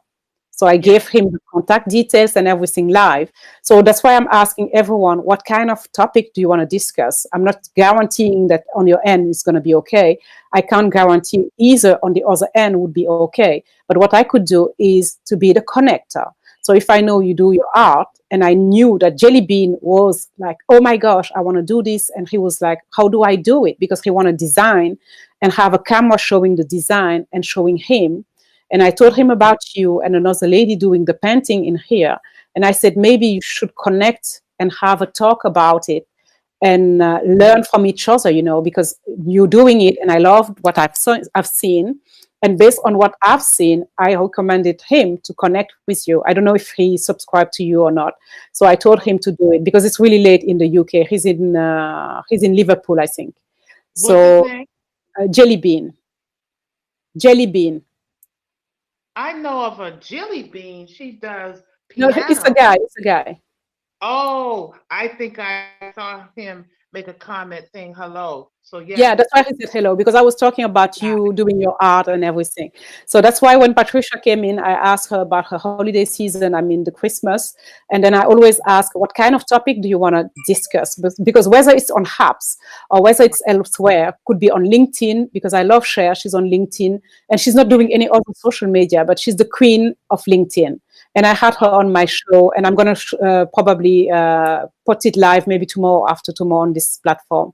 So I gave him the contact details and everything live. So that's why I'm asking everyone, what kind of topic do you want to discuss? I'm not guaranteeing that on your end it's going to be okay. I can't guarantee either on the other end would be okay. But what I could do is to be the connector. So if I know you do your art, and I knew that Jelly Bean was like, oh my gosh, I want to do this. And he was like, how do I do it? Because he wanted design and have a camera showing the design and showing him. And I told him about you and another lady doing the painting in here. And I said, maybe you should connect and have a talk about it and learn from each other, because you're doing it. And I loved what I've seen. And based on what I've seen, I recommended him to connect with you. I don't know if he subscribed to you or not. So I told him to do it because it's really late in the UK. He's in Liverpool, I think. So Jelly Bean. Jelly Bean. I know of a Jelly Bean. She does piano. No, it's a guy. It's a guy. Oh, I think I saw him make a comment saying hello. So Yeah, yes, that's why I said hello, because I was talking about got you doing your art and everything. So that's why when Patricia came in, I asked her about her holiday season, I mean the Christmas. And then I always ask, what kind of topic do you want to discuss? Because whether it's on Hubs or whether it. it's elsewhere, could be on LinkedIn, because I love Cher, she's on LinkedIn, and she's not doing any other social media, but she's the queen of LinkedIn. And I had her on my show, and I'm going to probably put it live maybe tomorrow, after tomorrow, on this platform.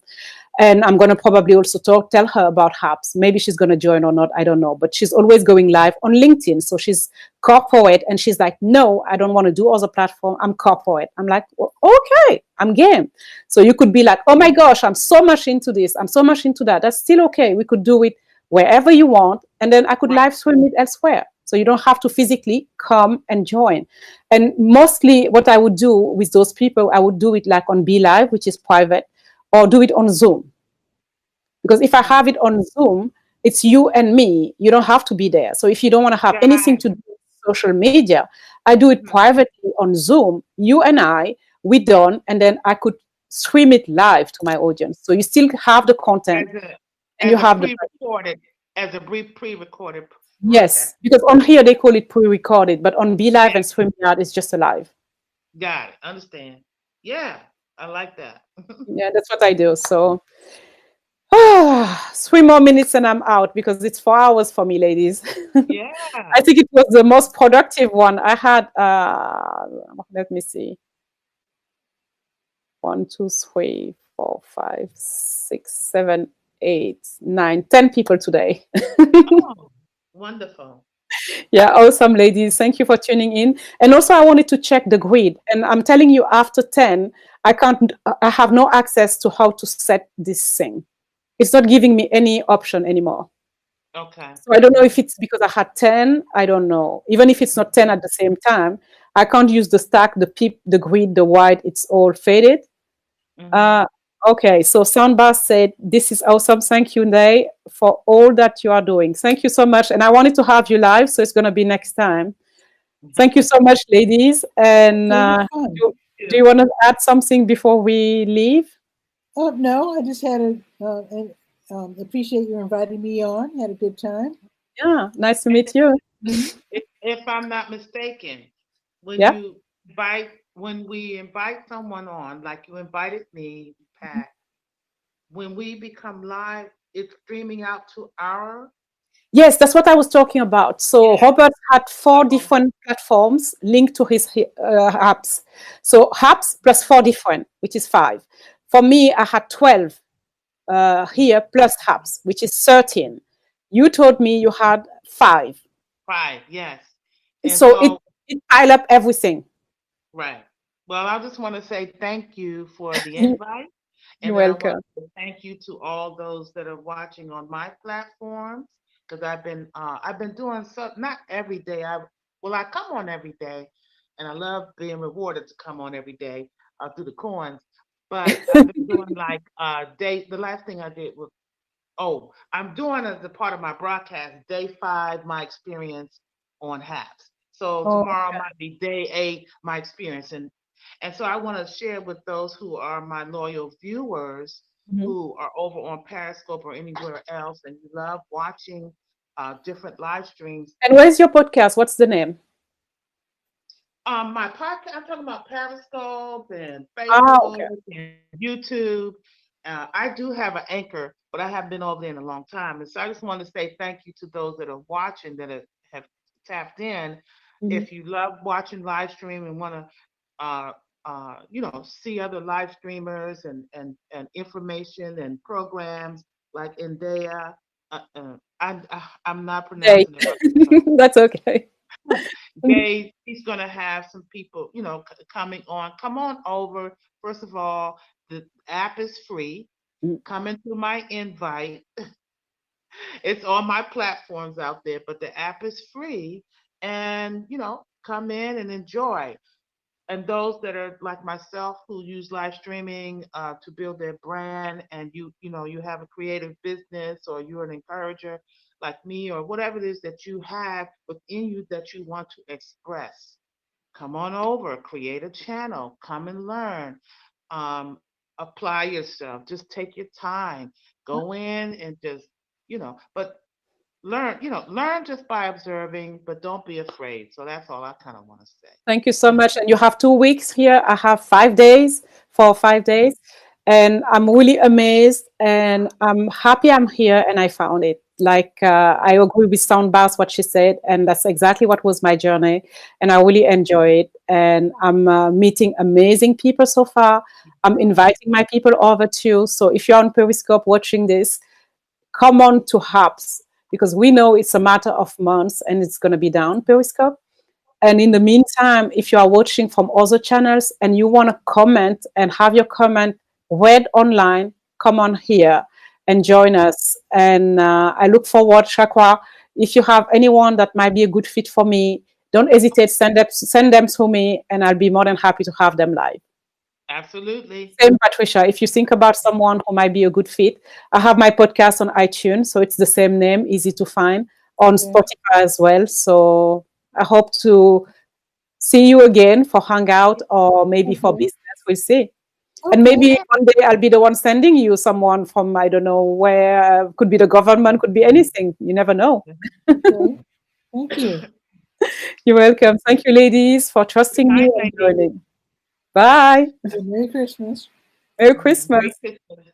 And I'm going to probably also tell her about Hubs. Maybe she's going to join or not, I don't know. But she's always going live on LinkedIn. So she's corporate, and she's like, no, I don't want to do other platform. I'm corporate. I'm like, well, okay, I'm game. So you could be like, oh my gosh, I'm so much into this. I'm so much into that. That's still okay. We could do it wherever you want. And then I could Right. live stream it elsewhere. So you don't have to physically come and join. And mostly what I would do with those people, I would do it like on Be Live, which is private, or do it on Zoom. Because if I have it on Zoom, it's you and me. You don't have to be there. So if you don't want to have anything Right. to do with social media, I do it Mhm. privately on Zoom. You and I, we done, and then I could stream it live to my audience. So you still have the content, As a and you as a have the pre-recorded, as a brief pre-recorded yes, broadcast. because on here they call it pre-recorded, but on Be Live Yeah, and StreamYard it's just a live. got it. Understand. Yeah, I like that. Yeah, that's what I do. So 3 more minutes and I'm out, because it's 4 hours for me, ladies. I Yeah. think it was the most productive one I had. Let me see. 1, 2, 3, 4, 5, 6, 7, 8, 9, 10 people today. Oh, wonderful. Yeah, awesome, ladies. Thank you for tuning in. And also, I wanted to check the grid. And I'm telling you, after 10, I can't, I have no access to how to set this thing. It's not giving me any option anymore. Okay. So I don't know if it's because I had 10. I don't know. Even if it's not 10 at the same time, I can't use the stack, the peep, the grid, the white. It's all faded. Mm-hmm. Uh, okay, so Soundbar said, this is awesome. Thank you, Nay, for all that you are doing. Thank you so much. And I wanted to have you live, so it's going to be next time. Thank you so much, ladies. And Okay, it was fun. do you want to add something before we leave? Oh, no, I just had appreciate you inviting me on. Had a good time. Yeah, nice to meet you. If I'm not mistaken, when Yeah. you when we invite someone on, like you invited me, Pat, when we become live, it's streaming out to our, Yes, that's what I was talking about. So yeah. Robert had four So different platforms linked to his apps. So apps plus four different, which is five. For me, I had 12 here plus apps, which is 13. You told me you had five. five, yes. And So so it pile up everything. right. Well, I just want to say thank you for the You're invite. And then I want welcome. to thank you to all those that are watching on my platforms, because I've been doing so, not every day. I come on every day, and I love being rewarded to come on every day through the coins. But I've been doing like day. The last thing I did was, I'm doing as a part of my broadcast day 5, my experience on HAPS. So Oh, tomorrow might be day 8, my experience, and so I want to share with those who are my loyal viewers mhm. who are over on Periscope or anywhere else, and you love watching different live streams. And where's your podcast? What's the name? My podcast, I'm talking about Periscope and Ah, okay. Facebook and YouTube. I do have an anchor, but I haven't been over there in a long time. And so I just want to say thank you to those that are watching that have tapped in. Mhm. If you love watching live stream and want to, see other live streamers and information and programs like Indea, I'm not Day. pronouncing it right. That's okay. He's going to have some people, coming on. Come on over. First of all, the app is free. Mm. Come into my invite. It's on my platforms out there, but the app is free. And, come in and enjoy. And those that are like myself who use live streaming to build their brand, and you have a creative business, or you're an encourager like me, or whatever it is that you have within you that you want to express, come on over, create a channel, come and learn. Um, apply yourself. Just take your time. Go in and just, but learn just by observing, but don't be afraid. So that's all I kind of want to say. Thank you so much. And you have 2 weeks here. I have 5 days, 4 or 5 days. And I'm really amazed and I'm happy I'm here and I found it. Like, I agree with Soundbath, what she said. And that's exactly what was my journey. And I really enjoy it. And I'm meeting amazing people so far. I'm inviting my people over too. So if you're on Periscope watching this, come on to Hubs, because we know it's a matter of months and it's going to be down Periscope. And in the meantime, if you are watching from other channels and you want to comment and have your comment read online, come on here and join us. And I look forward, Shakwa, if you have anyone that might be a good fit for me, don't hesitate, send them to me and I'll be more than happy to have them live. Absolutely. Same, Patricia. If you think about someone who might be a good fit, I have my podcast on iTunes, so it's the same name, easy to find, on Spotify as well. So I hope to see you again for Hangout or maybe for business. We'll see. And maybe one day I'll be the one sending you someone from, I don't know where, could be the government, could be anything. You never know. Okay. Thank you. You're welcome. Thank you, ladies, for trusting me and joining. Bye. Merry Christmas. Merry Christmas. Merry Christmas.